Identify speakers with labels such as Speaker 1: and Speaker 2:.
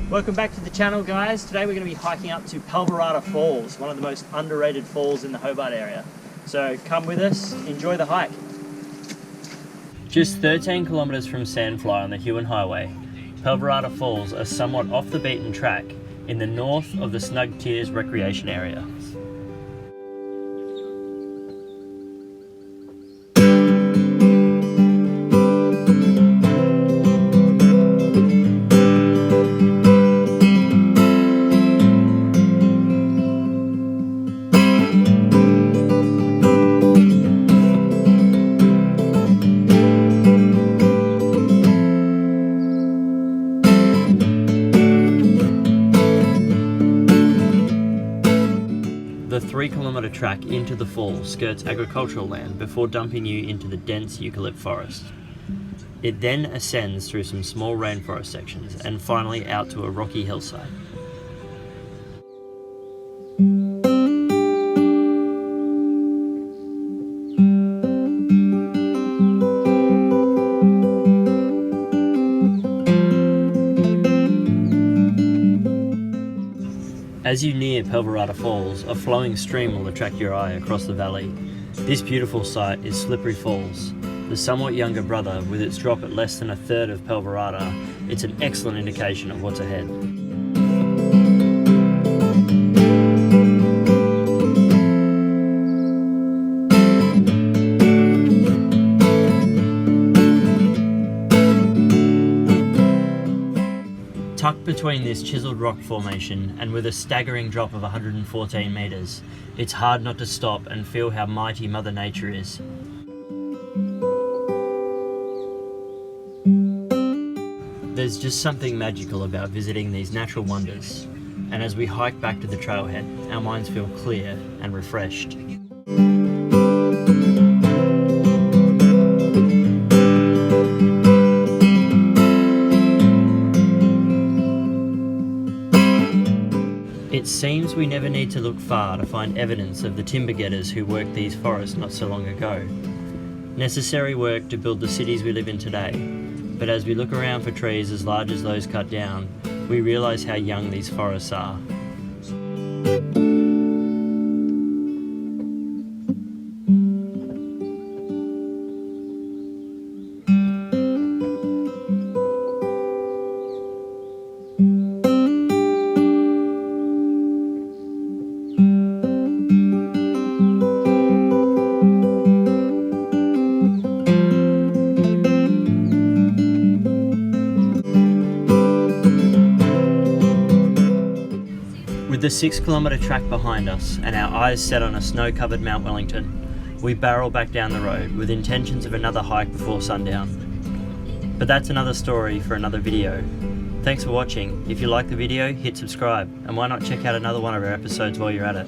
Speaker 1: Welcome back to the channel, guys. Today we're going to be hiking up to Pelverata Falls, one of the most underrated falls in the Hobart area. So come with us, enjoy the hike. Just 13 kilometres from Sandfly on the Huon Highway, Pelverata Falls are somewhat off the beaten track in the north of the Snug Tiers recreation area. The 3-kilometre track into the falls skirts agricultural land before dumping you into the dense eucalypt forest. It then ascends through some small rainforest sections and finally out to a rocky hillside. As you near Pelverata Falls, a flowing stream will attract your eye across the valley. This beautiful sight is Slippery Falls. The somewhat younger brother, with its drop at less than a third of Pelverata, it's an excellent indication of what's ahead. Tucked between this chiselled rock formation and with a staggering drop of 114 metres, it's hard not to stop and feel how mighty Mother Nature is. There's just something magical about visiting these natural wonders, and as we hike back to the trailhead, our minds feel clear and refreshed. It seems we never need to look far to find evidence of the timber getters who worked these forests not so long ago. Necessary work to build the cities we live in today, but as we look around for trees as large as those cut down, we realise how young these forests are. With the 6-kilometre track behind us and our eyes set on a snow-covered Mount Wellington, we barrel back down the road with intentions of another hike before sundown. But that's another story for another video. Thanks for watching. If you like the video, hit subscribe, and why not check out another one of our episodes while you're at it.